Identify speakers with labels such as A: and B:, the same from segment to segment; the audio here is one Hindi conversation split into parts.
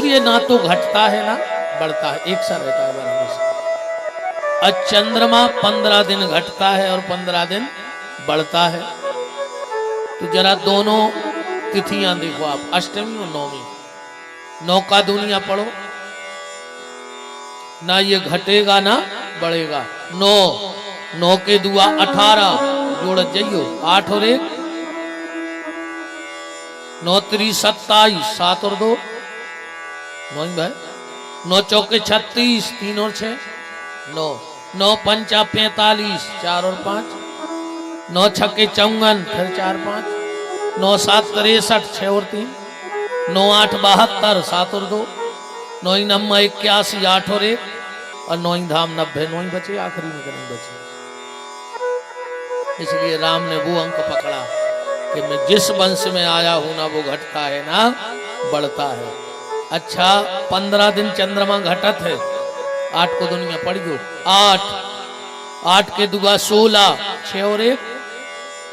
A: सूर्य ना तो घटता है ना बढ़ता है, एक सा रहता है हमेशा। और चंद्रमा 15 दिन घटता है और 15 दिन बढ़ता है। तो जरा दोनों तिथियां देखो आप, अष्टमी और नवमी। 9 का दुनिया पढ़ो, ना ये घटेगा ना बढ़ेगा। 9 के दुआ 18 जोड़ जाइयो, 8 और 1 9 3 27, 7 और 2 9 भाई, 9 चौके 36, 3 और 6 9, 9 पंचा 45, 4 और 5 9 छक्के 54, फिर 4 5 9 7 63, 6 और 3 9 8 72, 7 और 2 9 9 81, 8 और 1 और 9 धाम 90, 9 बचे, आखिरी में नहीं बचे। इसलिए राम ने वो अंक पकड़ा कि मैं जिस वंश में आया हूं ना वो घटता है ना बढ़ता है। अच्छा 15 दिन चंद्रमा घटत है, 8 को दुनिया पड़ गयो, 8 के दुआ 16, 6 और 1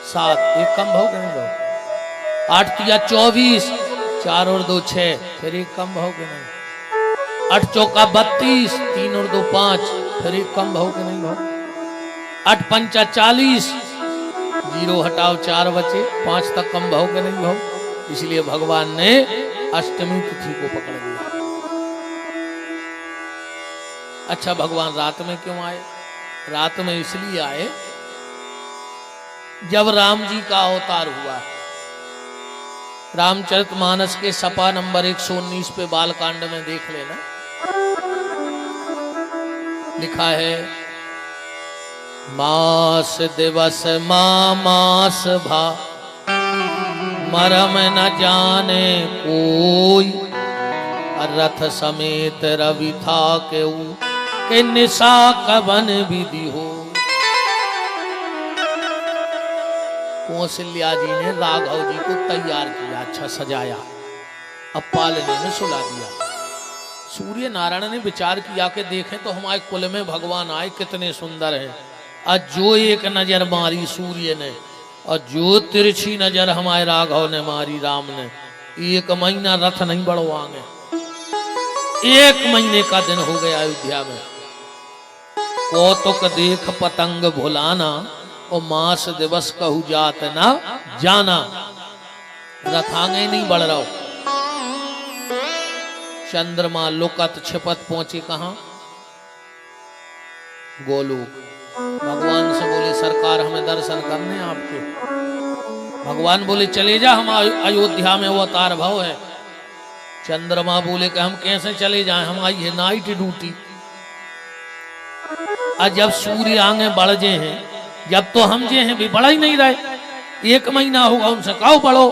A: 7, एक कम भाव के नहीं भाव, 8 तिया 24, 4 और 2 6, फिर एक कम भाव के नहीं, 8 चौका 32, 3 और 2 5, फिर एक कम भाव के नहीं भाव, 8 पंचा 40, 0 हटाओ 4 बचे, 5 तक कम भाव के नहीं भाव। इसलिए भगवान ने अष्टमी तिथि को पकड़ लिया। अच्छा भगवान रात में क्यों आए? रात में इसलिए आए जब राम जी का अवतार हुआ। रामचरितमानस के सपा नंबर 119 पे बालकांड में देख लेना, लिखा है मास दिवस मास भा मरम न जाने कोई, रथ समेत रवि था के निशा कवन विधि हो। कौशल्या जी ने राघव जी को तैयार किया, अच्छा सजाया, अब पालने में सुला दिया। सूर्य नारायण ने विचार किया कि देखें तो हमारे कुल में भगवान आए कितने सुंदर हैं। और जो एक नजर मारी सूर्य ने और जो तिरछी नजर हमारे राघव ने मारी राम ने, 1 महीना रथ नहीं बढ़वाएंगे। 1 महीने का दिन हो गया अयोध्या में। कौतुक देख पतंग भुलाना और मास दिवस कहू जात ना जाना। रथांगे नहीं बढ़ रहा। चंद्रमा लुकत छिपत पहुंचे कहां? गोलोक। भगवान से बोले सरकार हमें दर्शन करने आपके। भगवान बोले चले जा, हम अयोध्या में वो अवतार भाव है। चंद्रमा बोले कि हम कैसे चले जाएं, हमारी है नाइट ड्यूटी। और जब सूर्य आगे बढ़ जे हैं, जब तो हम जे हैं भी बढ़ा ही नहीं रहे, 1 महीना होगा उनसे कहो बढ़ो।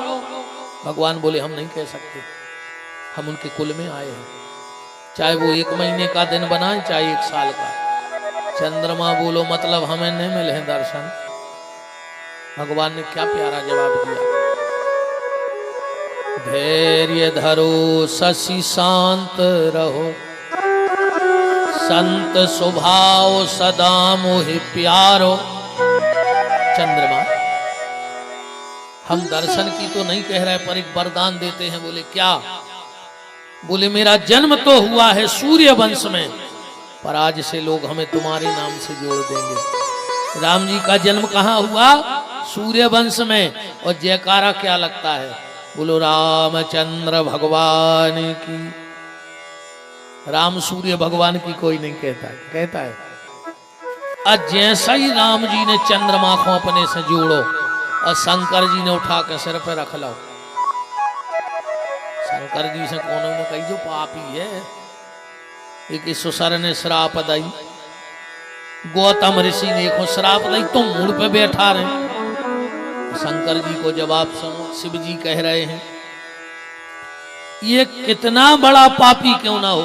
A: भगवान बोले हम नहीं कह सकते, हम उनके कुल में आए हैं, चाहे वो 1 महीने का दिन बनाए चाहे 1 साल का। चंद्रमा बोलो मतलब हमें नहीं मिले हैं दर्शन। भगवान ने क्या प्यारा जवाब दिया, धैर्य धरो शशि शांत रहो, संत स्वभाव सदा मोहि प्यारो। चंद्रमा हम दर्शन की तो नहीं कह रहे पर एक वरदान देते हैं। बोले क्या? बोले मेरा जन्म तो हुआ है सूर्य वंश में, पर आज से लोग हमें तुम्हारे नाम से जोड़ देंगे। राम जी का जन्म कहाँ हुआ? सूर्य वंश में। और जयकारा क्या लगता है? बोलो रामचंद्र भगवान की। राम सूर्य भगवान की कोई नहीं कहता है, कहता है। आज जैसा ही राम जी ने चंद्रमा को अपने से जोड़ो और शंकर जी ने उठा के सिर पे रख लो। शंकर जी से कोनो ने कही जो पापी है, एक सुसर ने श्राप दई, गौतम ऋषि ने को श्राप दई, तुम मुड़ पे बैठा रहे। शंकर जी को जवाब सुनो, शिव जी कह रहे हैं ये कितना बड़ा पापी क्यों ना हो,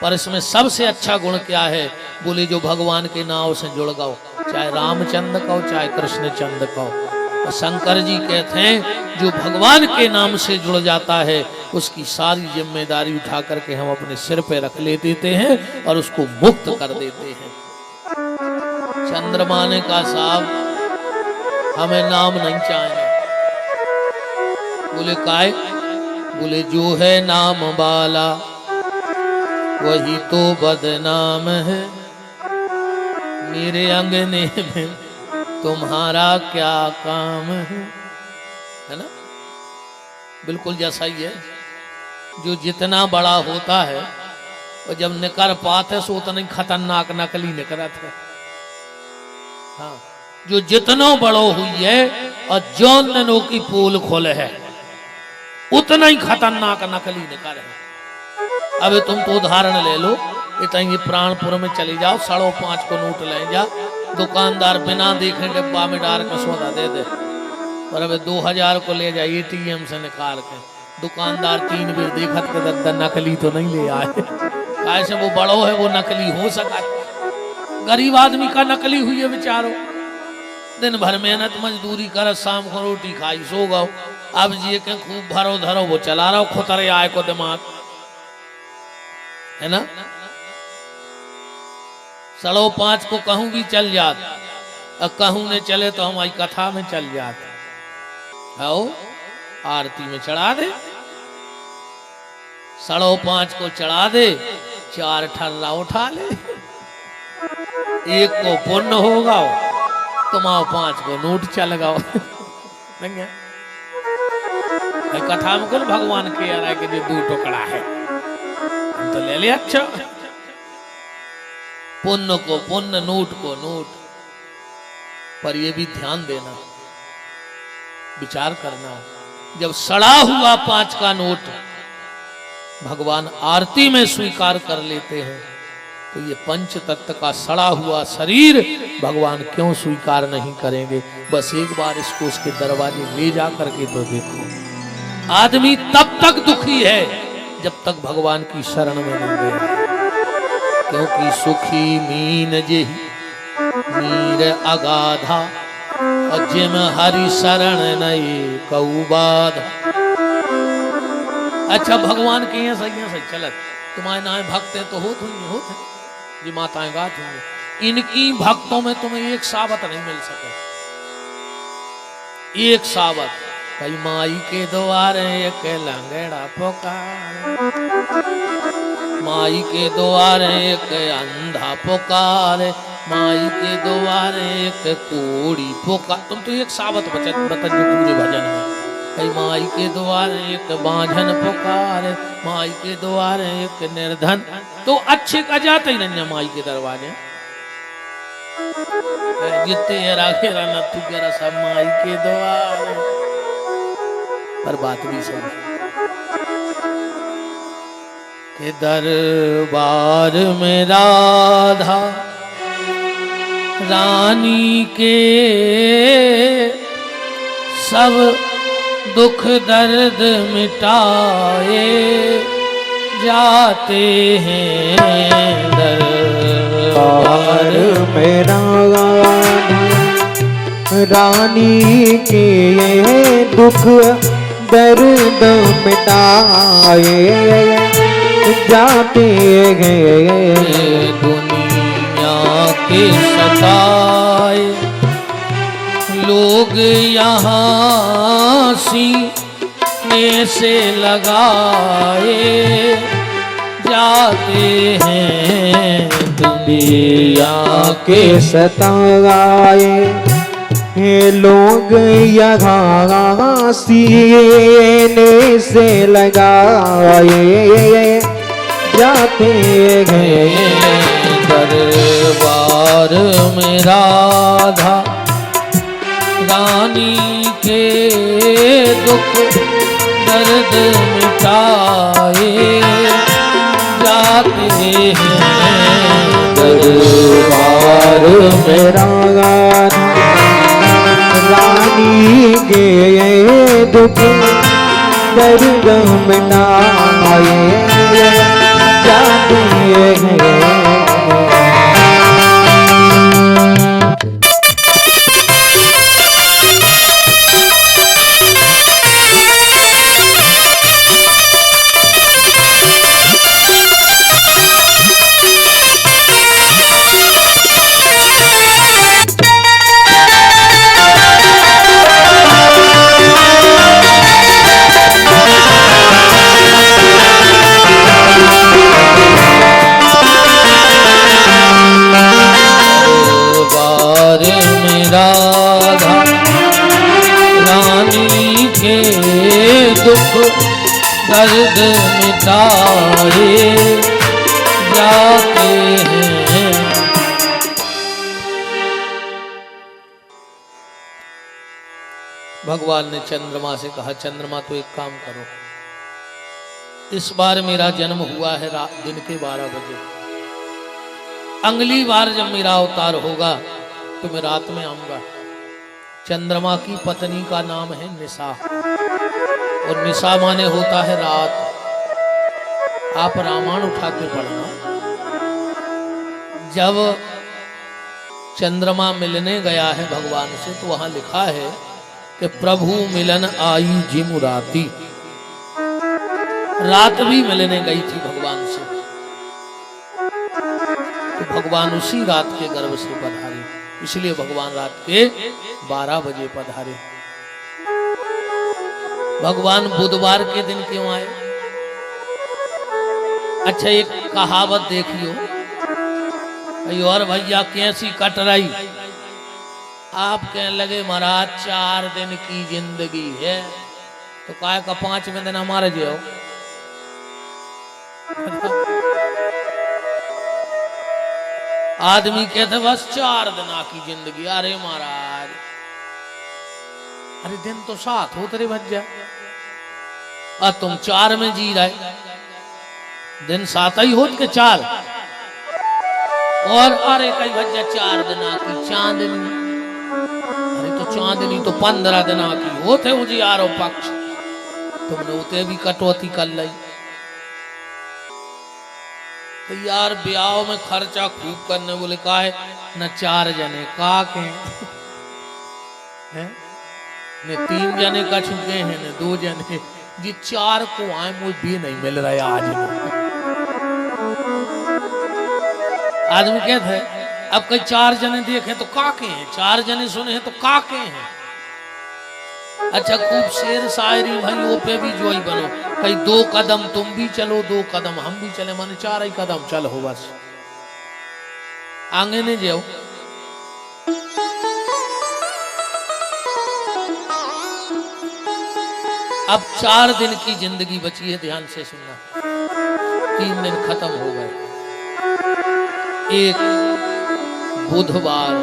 A: पर इसमें सबसे अच्छा गुण क्या है? बोले जो भगवान के नाम से जुड़ गओ, चाहे रामचंद्र कहो चाहे कृष्ण चंद्र कहो। शंकर जी कहते हैं जो भगवान के नाम से जुड़ जाता है उसकी सारी जिम्मेदारी उठा करके हम अपने सिर पे रख ले देते हैं और उसको मुक्त कर देते हैं। चंद्रमा ने कहा साहब हमें नाम नहीं चाहिए। बोले काय? बोले जो है नाम वाला वही तो बदनाम है, मेरे अंगने में तुम्हारा क्या काम है ना। बिल्कुल जैसा ही है, जो जितना बड़ा होता है और जब निकर पाते सो उतना ही खतरनाक नकली निकलत है। हाँ, जो जितना बड़ो हुई है और जौन ननो की पोल खोले है उतना ही खतरनाक नकली निकर है। अब तुम तो उदाहरण ले लो, इतना ये प्राणपुर में चली जाओ, 5.5 को नोट ले जा, दुकानदार बिना देखे डिब्बा में डाल कर सौदा दे दे, और अब 2000 को ले जाए ATM से निकाल के, दुकानदार 3 बार देखत के दर नकली तो नहीं ले आए। कैसे वो बड़ो है वो नकली हो सका, गरीब आदमी का नकली हुई है बेचारो, दिन भर मेहनत मजदूरी कर, शाम को रोटी खाई सो गओ। अब जी के खूब भरो धरो वो चला रहा खुतरे आए को दिमाग है ना। 5.5 को कहूं भी चल जात, अब कहूं ने चले तो हमारी कथा में चल जात, आओ आरती में चढ़ा दे, 5.5 को चढ़ा दे, 4 ठर्रा उठा ले, 1 को पुण्य होगा, तुम्हारा 5 को नोट चल गाओ। कथा में कुल भगवान के आ रहा है कि जो 2 टुकड़ा है हम तो ले ले। अच्छा, पुण्य को पुण्य, नोट को नोट, पर ये भी ध्यान देना, विचार करना, जब सड़ा हुआ 5 का नोट भगवान आरती में स्वीकार कर लेते हैं तो ये पंच तत्व का सड़ा हुआ शरीर भगवान क्यों स्वीकार नहीं करेंगे। बस एक बार इसको उसके दरवाजे ले जा करके तो देखो, आदमी तब तक दुखी है जब तक भगवान की शरण में नहीं गया, क्योंकि सुखी मीन जेहि मीर अगाधा, और जिम हरि शरण नहीं कऊ बाधा। अच्छा, भगवान के यहाँ सही चलत, तुम्हारे नाम भक्त है तो होते जी माताएं गात होंगे, इनकी भक्तों में तुम्हें एक सावत नहीं मिल सके, एक सावत। कई माई के द्वारे एक लंगड़ा पुकार, माई के द्वारे एक अंधा पुकार, माई के द्वारे एक कोड़ी पुकार। तुम तो एक सावत बतन पूरे भजन में, कई माई के द्वारे एक बांझन पुकार, माई के द्वारे एक निर्धन। तो अच्छे का जाते ही नहीं माई के दरवाजे, जितने राखे रहना तू करा सब माई के द्वारे। पर बात भी सही के दरबार में राधा रानी के सब दुख दर्द मिटाए जाते हैं। दरबार में
B: रानी के दुख दर्द मिटाए जाते हैं।
A: दुनिया के सताए लोग यहाँ सीने से लगाए जाते हैं।
B: दुनिया के सताए लोग यहाँ सीने से लगाए जाते हैं।
A: दरबार में राधा रानी के दुख दर्द मिटाए जाते हैं।
B: दरबार में राधा रानी के दुख दर्द मिटाए जाते हैं।
A: मिटाए जाते हैं। भगवान ने चंद्रमा से कहा, चंद्रमा तो एक काम करो, इस बार मेरा जन्म हुआ है रात दिन के 12 बजे, अगली बार जब मेरा अवतार होगा तो मैं रात में आऊंगा। चंद्रमा की पत्नी का नाम है निशा, और निशा माने होता है रात। आप रामायण उठा के पढ़ना, जब चंद्रमा मिलने गया है भगवान से तो वहां लिखा है कि प्रभु मिलन आई जिम राती, रात भी मिलने गई थी भगवान से, तो भगवान उसी रात के गर्भ से पधारे, इसलिए भगवान रात के 12 बजे पधारे। भगवान बुधवार के दिन क्यों आए? अच्छा, एक कहावत देखियो, और भैया कैसी कट रही, आप कहने लगे महाराज 4 दिन की जिंदगी है, तो काय का 5वें दिन हमारे जो आदमी कहते बस 4 दिन की जिंदगी। अरे महाराज, अरे दिन तो 7 हो तेरे भज्जा, और तुम 4 में जी रहे, दिन 7 ही होत के 4, और अरे कई भज्जा 4 दिन की चांदनी, अरे तो चांदनी तो 15 दिन की होते उजियारो पक्ष, तुमने उते भी कटौती कर ली। तो यार ब्याह में खर्चा खूब करने बोले का है न 4 जने का के हैं, न 3 जने का चुके हैं, न 2 जने, जी 4 को आए मुझे भी नहीं मिल रहा है आज। आदमी कहते हैं अब कई 4 जने देखे तो काके हैं, 4 जने सुने हैं तो काके हैं। अच्छा, खूब शेर शायरी भाई वो पे भी जोई बनो, कई 2 कदम तुम भी चलो 2 कदम हम भी चले, माने 4 ही कदम चलो बस, आगे नहीं जाओ। अब 4 दिन की जिंदगी बची है, ध्यान से सुनना। 3 दिन खत्म हो गए, एक बुधवार,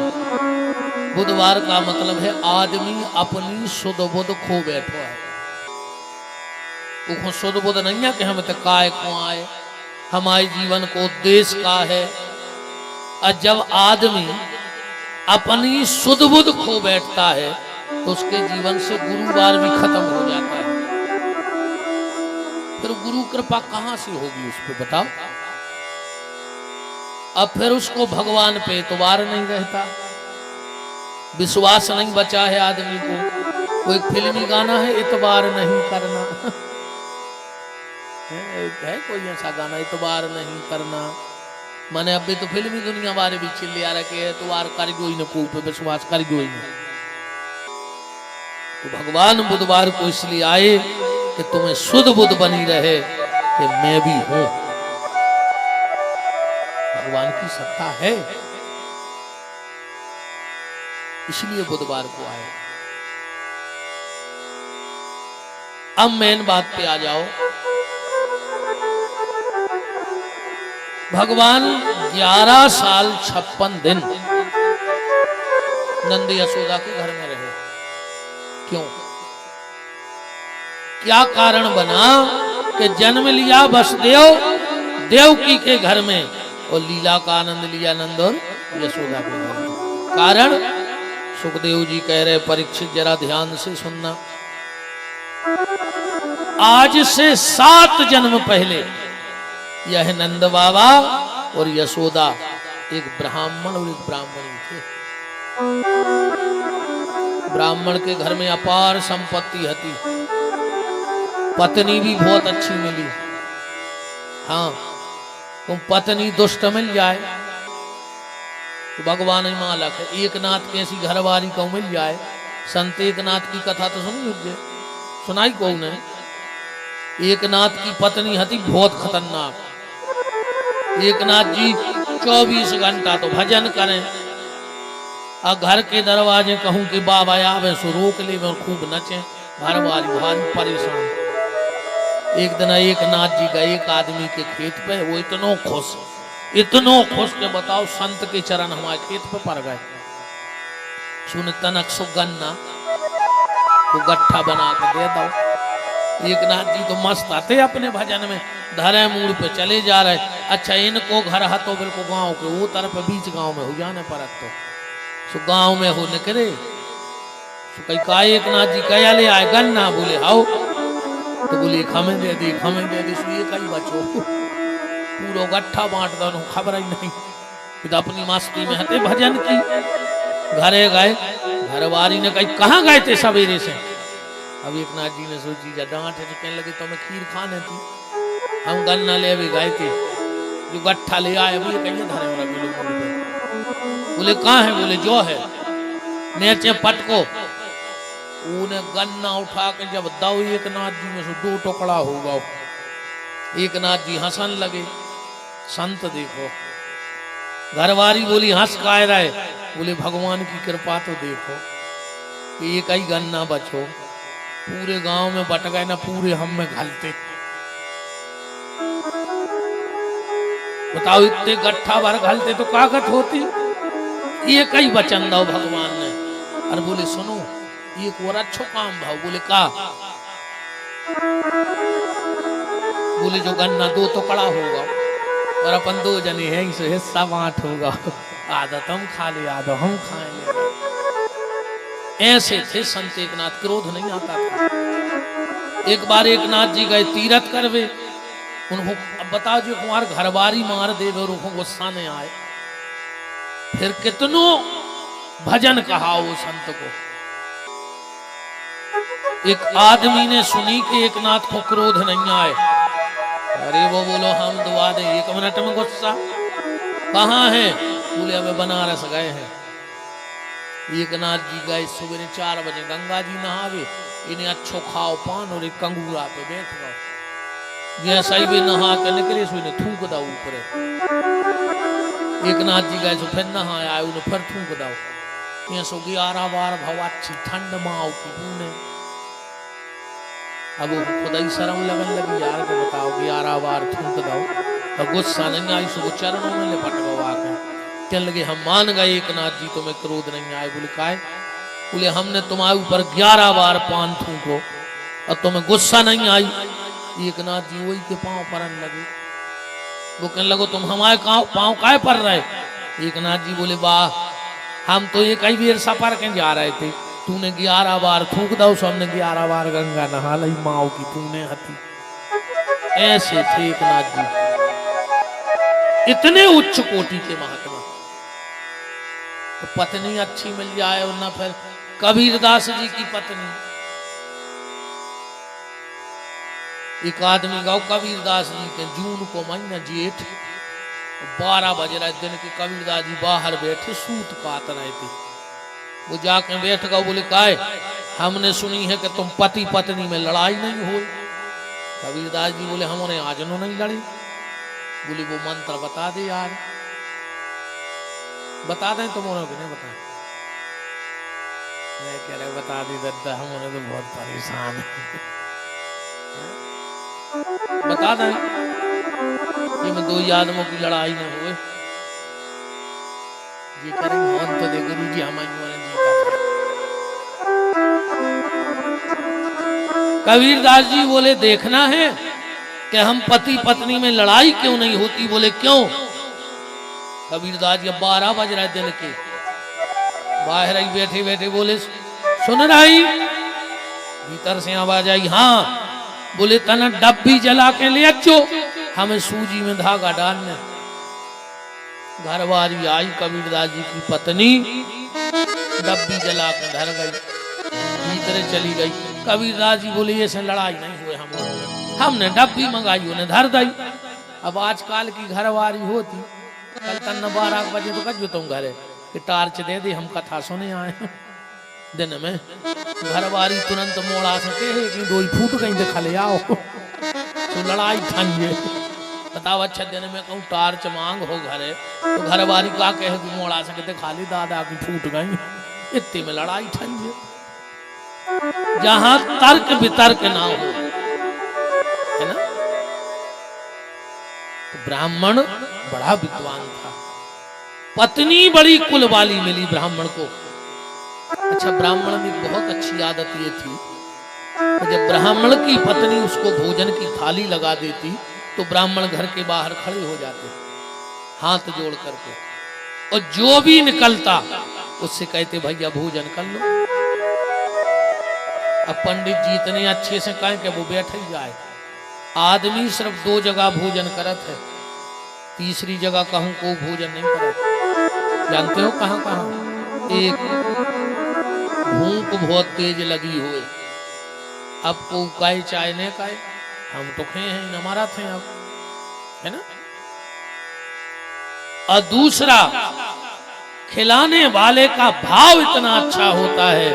A: बुधवार का मतलब है आदमी अपनी सुध बुध खो बैठो है। वो सुध बुध नहीं है कि हम तो काय को आए, हमारे जीवन को उद्देश्य का है। और जब आदमी अपनी सुध बुध खो बैठता है तो उसके जीवन से गुरुवार भी खत्म हो जाता है। फिर गुरु कृपा कहां से होगी उस पर बताओ? अब फिर उसको भगवान पे एतबार नहीं रहता, विश्वास नहीं बचा है आदमी को। कोई फिल्मी गाना है, एतबार नहीं करना है कोई ऐसा गाना, एतबार नहीं करना, माने अभी तो फिल्मी दुनिया बारे भी चिल्ले आ रखे है, एतबार कर गो ही न को पे विश्वास कर गो ही न। तो भगवान बुधवार को इसलिए आए कि तुम्हें शुद्ध बुद्ध बनी रहे कि मैं भी हूं। भगवान की सत्ता है, इसलिए बुधवार को आए। अब मेन बात पे आ जाओ। भगवान 11 साल 56 दिन नंद यशोदा के घर में रहे। क्यों? क्या कारण बना कि जन्म लिया वसुदेव देवकी के घर में और लीला का आनंद लिया नंद और यशोदा के घर में। कारण सुखदेव जी कह रहे, परीक्षित जरा ध्यान से सुनना, आज से 7 जन्म पहले यह नंद बाबा और यशोदा एक ब्राह्मण और एक ब्राह्मणी थे। ब्राह्मण के घर में अपार संपत्ति थी, पत्नी भी बहुत अच्छी मिली। हाँ, तुम पत्नी दुष्ट मिल जाए तो भगवान ही मालक है। एक नाथ कैसी घरवारी को मिल जाए। संत एक नाथ की कथा तो सुनी, सुनाई कौन है? एक नाथ की पत्नी हती बहुत खतरनाक। एक नाथ जी 24 घंटा तो भजन करें, और घर के दरवाजे कहूं कि बाबा आवे सो रोक ले और खूब नचे। घर वाली भारी परेशान। एक दिन एक नाथ जी गए एक आदमी के खेत पे, वो इतनो खुश के बताओ संत के चरण हमारे खेत पे पड़ गए। सुन तनक सो गन्ना वो गट्ठा बना के दे दो। एक नाथ जी तो मस्त आते अपने भजन में, धरे मूड पे चले जा रहे। अच्छा इनको घर हाथों बिल्कुल गांव के वो तरफ बीच गांव में हो जाने पर तो सो गांव में हो निकले। सो कई का एक नाथ जी कया ले आए गन्ना, बोले आओ तो बोले हमें दे दी सो ये कई बचो पूरा गट्ठा बांट दो, खबर ही नहीं। तो अपनी मस्ती में हते भजन की। घरे गए, घरवारी ने कही कहाँ गए थे सवेरे से। अब एक नाथ जी ने सोची जा डांट है तो कहने लगे तो मैं खीर खाने थी, हम गन्ना ले भी गए थे, जो गट्ठा ले आए वो ये कहिए धरे वाला किलो। बोले कहाँ है, बोले जो है नेचे पटको। ऊने गन्ना उठा के जब दाऊ एक नाथ जी में से 2 टुकड़ा होगा। एक नाथ जी हंसन लगे, संत देखो। घरवारी बोली हंस काय रहे, बोले भगवान की कृपा तो देखो कि एक ही गन्ना बचो, पूरे गांव में बट गए ना, पूरे हम में घलते। बताओ इतने गट्ठा भर घलते तो कागत होती। एक ही बचन दो भगवान ने। अरे बोले सुनो एक और अच्छो काम भाव। बोले का, बोले जो गन्ना 2 टुकड़ा होगा और अपन 2 जने हैं इसे हिस्सा बांट होगा, आधा तुम खा ले आधा हम खाए ले। ऐसे थे संत एकनाथ, क्रोध नहीं आता था। एक बार एकनाथ जी गए तीरथ करवे, उनको अब बताओ जो कुमार घरबारी मार दे उनको गुस्सा नहीं आए। फिर कितनों भजन कहा वो संत को। एक आदमी ने सुनी कि एकनाथ को क्रोध नहीं आए। अरे वो बोलो हम दुआ दे, 1 मिनट में गुस्सा कहाँ है। बोले अबे बनारस गए हैं। एकनाथ जी गए सुबह 4 बजे गंगा जी नहावे, इन्हें अच्छो खाओ पान और एक कंगूरा पे बैठ गओ। जैसा ही भी नहा के निकले सो इन्हें थूक दो ऊपर। एकनाथ जी गए सो फिर नहा आए, उन्हें फिर थूक दो। ये सो 11 बार भाव अच्छी ठंड माओ की पूने। अब वो खुदा ही शर्म लगन लगी यार के बताओ 11 बार थूक दो तो गुस्सा नहीं आई। सो चरणों में लिपट गो आके कहने लगे हम मान गए एकनाथ जी तुम्हें क्रोध नहीं आए। बोले काहे, बोले हमने तुम्हारे ऊपर 11 बार पान थूको और तुम्हें गुस्सा नहीं आई। एकनाथ जी वही के पांव परन लगे। वो कहने लगो तुम हमारे पांव काहे पर रहे। एकनाथ जी बोले वाह हम तो एक ही बेर सफर के जा रहे थे, तूने 11 बार थूक दो सो हमने 11 बार गंगा नहा ली माओ की तूने हथी। ऐसे थे एकनाथ जी, इतने उच्च कोटि के महात्मा। तो पत्नी अच्छी मिल जाए और ना फिर कबीरदास जी की पत्नी। एक आदमी गाओ कबीरदास जी के जून को महीना जेठ 12 बजे रहे दिन के कबीरदास जी बाहर बैठे सूत काट रहे थे। वो जाके बैठ गए। बोले काहे, हमने सुनी है कि तुम पति पत्नी में लड़ाई नहीं हुई। कबीरदास जी बोले हमने आज नो नहीं लड़ी। बोले वो मंत्र बता दे यार। बता दें तुम उन्होंने नहीं बता। मैं कह रहे बता दी दद्दा, हम उन्हें तो बहुत परेशान है। बता दें ये में 2 आदमों की लड़ाई न हुए। ये करेंगे हम तो दे गुरु जी हमारी जी का। कबीरदास जी बोले देखना है कि हम पति पत्नी में लड़ाई क्यों नहीं होती। बोले क्यों। कबीरदास जी 12 बज रहे दिन के, बाहर ही बैठे बैठे बोले सुन रही। भीतर से आवाज आई हाँ। बोले तना डब्बी जला के ले अच्छो, हमें सूजी में धागा डालने। घरवारी आई कबीरदास जी की पत्नी, डब्बी जला के धर गई, भीतर चली गई। कबीरदास जी बोले ये से लड़ाई नहीं हुए, हमने डब्बी मंगाई उन्हें धर दी। अब आजकल की घरवारी होती कल तन 12 बजे तो कजो तुम घरे कि टार्च दे दे हम कथा सुने आए। दिन में घरवारी तुरंत मोड़ा सके कि 2 फूट कहीं दिखा ले आओ तो लड़ाई ठाइए। बताओ अच्छा दिन में कहूँ टार्च मांग हो घरे तो घरवारी का कहे कि मोड़ा सके दिखा ली दादा की फूट गई। इतने में लड़ाई ठाइए। जहां तर्क वितर्क ना हो है ना, ब्राह्मण बड़ा विद्वान था, पत्नी बड़ी कुल वाली मिली ब्राह्मण को। अच्छा, ब्राह्मण में बहुत अच्छी आदत ये थी कि जब ब्राह्मण की पत्नी उसको भोजन की थाली लगा देती तो ब्राह्मण घर के बाहर खड़े हो जाते हाथ जोड़ करके, और जो भी निकलता उससे कहते भैया भोजन कर लो। अब पंडित जी इतने अच्छे से कहें कि वो बैठ ही जाए। आदमी सिर्फ 2 जगह भोजन करत है, तीसरी जगह कहूं को भोजन नहीं करत। जानते हो कहां कहां? एक, भूख बहुत तेज लगी हुए, अब को काए चाय ने काए, हम तो खे हैं न हमारा थे अब, है ना। और दूसरा, खिलाने वाले का भाव इतना अच्छा होता है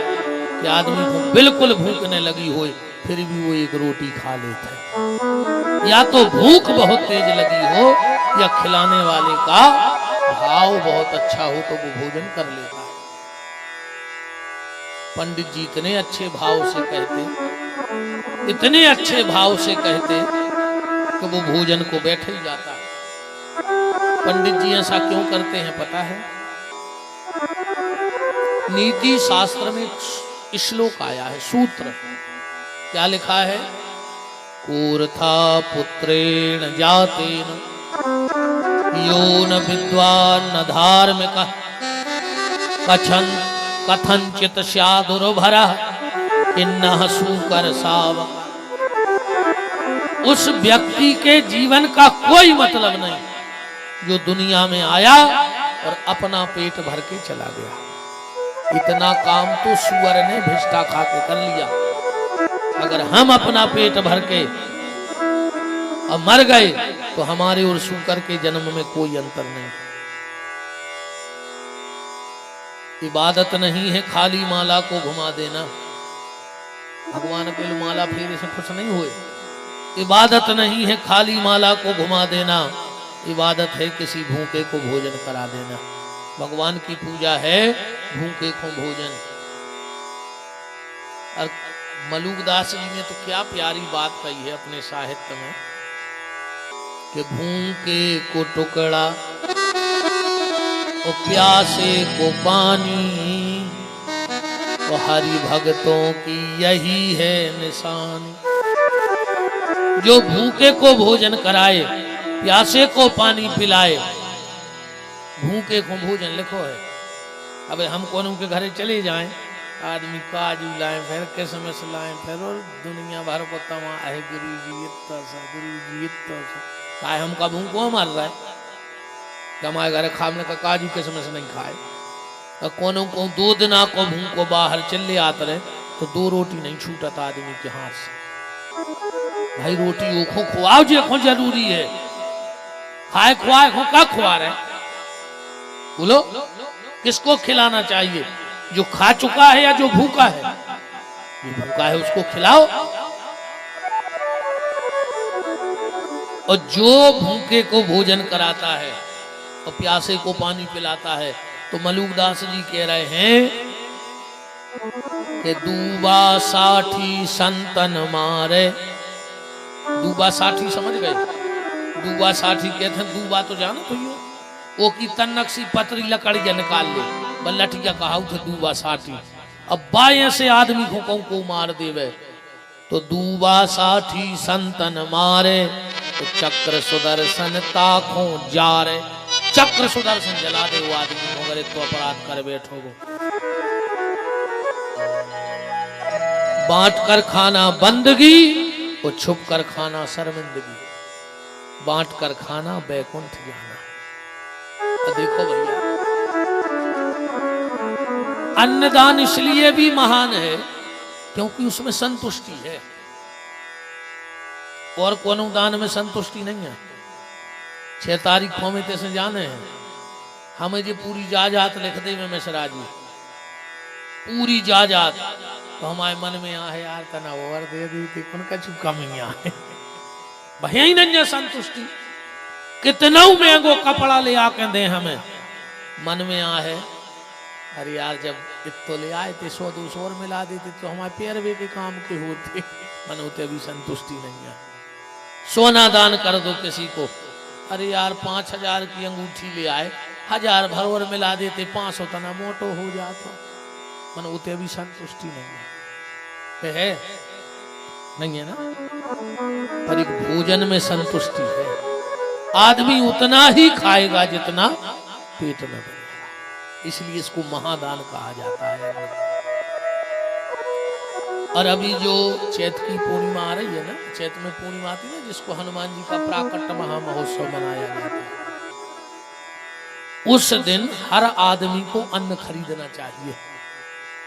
A: कि आदमी को बिल्कुल भूख न लगी हो फिर भी वो एक रोटी खा लेता है। या तो भूख बहुत तेज लगी हो या खिलाने वाले का भाव बहुत अच्छा हो तो वो भोजन कर लेता है। पंडित जी इतने अच्छे भाव से कहते, इतने अच्छे भाव से कहते कि वो भोजन को बैठ ही जाता है। पंडित जी ऐसा क्यों करते हैं पता है? नीति शास्त्र में श्लोक आया है, सूत्र क्या लिखा है? कूर्था पुत्रेण जातेन यो न विद्वान न धार्मिक कथंचित स्यादुर्भरा किन्नः सूकर सावक। उस व्यक्ति के जीवन का कोई मतलब नहीं जो दुनिया में आया और अपना पेट भर के चला गया। इतना काम तो सुअर ने भिष्टा खा के कर लिया। अगर हम अपना पेट भर के और मर गए तो हमारे और सूकर के जन्म में कोई अंतर नहीं। इबादत नहीं है खाली माला को घुमा देना। भगवान के लिए माला फेरे से खुश नहीं हुए। इबादत नहीं है खाली माला को घुमा देना, इबादत है किसी भूखे को भोजन करा देना। भगवान की पूजा है भूखे को भोजन। और मलुकदास जी ने तो क्या प्यारी बात कही है अपने साहित्य में कि भूखे को टुकड़ा और प्यासे को पानी, तो हरि भक्तों की यही है निशानी। जो भूखे को भोजन कराए, प्यासे को पानी पिलाए, भूखे को भोजन लिखो है। अब हम कौन के घरे चले जाएं, आदमी काजू लाए, फिर किसमिस लाए, फिर और दुनिया भर को तमा है गुरु जी इतना सा, गुरु जी इतना सा। काय हमका भूखो मर रहा है कि हमारे घर खाने का काजू किसमिस नहीं खाए। और कोनो को 2 दिना को भूखो बाहर चले आते रहे तो 2 रोटी नहीं छूटता आदमी के हाथ से। भाई रोटी ओखो खुआओ जे खो जरूरी है, खाए खुआए खो का खुआ रहे बोलो। किसको खिलाना चाहिए? जो खा चुका है या जो भूखा है? जो भूखा है उसको खिलाओ। और जो भूखे को भोजन कराता है और प्यासे को पानी पिलाता है, तो मलुकदास जी कह रहे हैं कि दूबा साठी संतन मारे। दूबा साठी समझ गए? दूबा साठी कहते हैं, दूबा तो जानो तो यो वो की तन्नक सी पतरी लकड़िया निकाल ले, बल्लटिया कहा थे दूबा साठी। अब बाएं से आदमी को मार देवे तो दूबा साठी संतन मारे, तो चक्र सुदर्शन ताकों जा रे। चक्र सुदर्शन जला दे वो आदमी मगर तो अपराध कर बैठो। वो बांट कर खाना बंदगी, वो छुप कर खाना शर्मिंदगी। बांट कर खाना बैकुंठ जाना। तो देखो भैया, अन्नदान इसलिए भी महान है क्योंकि उसमें संतुष्टि है, और कोनो दान में संतुष्टि नहीं है। 6 तारीखों में तैसे जाने हैं हमें जो पूरी जाजात लिख दे में मिश्रा जी, पूरी जाजात, तो हमारे मन में आ है यार तना और दे दी थी उनका चुका में है भैया ही नहीं संतुष्टि। कितना महंगो कपड़ा ले आके दे हमें, मन में आ है अरे यार जब इतो ले आए थे 100-200 और मिला देते तो हमारे पैरवे के काम के होते। मन होते भी संतुष्टि नहीं है। सोना दान कर दो किसी को, अरे यार 5,000 की अंगूठी ले आए, 1000 भरवर मिला देते 500 तना मोटो हो जाता। मन उते भी संतुष्टि नहीं है नहीं है ना। पर एक भोजन में संतुष्टि है। आदमी उतना ही खाएगा जितना पेट में बनेगा, इसलिए इसको महादान कहा जाता है। और अभी जो चैत की पूर्णिमा आ रही है ना, चैत में पूर्णिमा आती है ना, जिसको हनुमान जी का प्राकट्य महामहोत्सव मनाया जाता है, उस दिन हर आदमी को अन्न खरीदना चाहिए।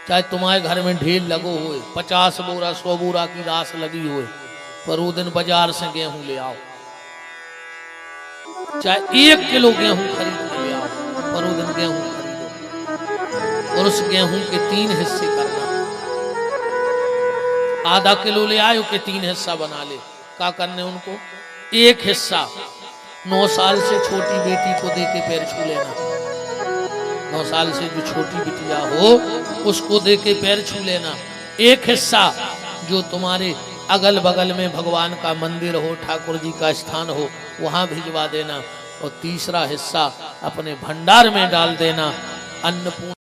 A: चाहे तुम्हारे घर में ढेर लगो होए, 50 बोरा 100 बोरा की रास लगी होए, पर वो दिन बाजार से गेहूं ले आओ। चाहे 1 किलो गेहूं खरीद के ले आओ, पर वो दिन गेहूं खरीदो और उस गेहूं के 3 हिस्से करना। आधा किलो ले आयो के 3 हिस्सा बना ले। क्या करने उनको? 1 हिस्सा 9 साल से छोटी बेटी को दे के पैर छू लेना। 9 साल से जो छोटी बिटिया हो उसको दे के पैर छू लेना। 1 हिस्सा जो तुम्हारे अगल बगल में भगवान का मंदिर हो, ठाकुर जी का स्थान हो, वहां भिजवा देना। और तीसरा हिस्सा अपने भंडार में डाल देना। अन्नपूर्ण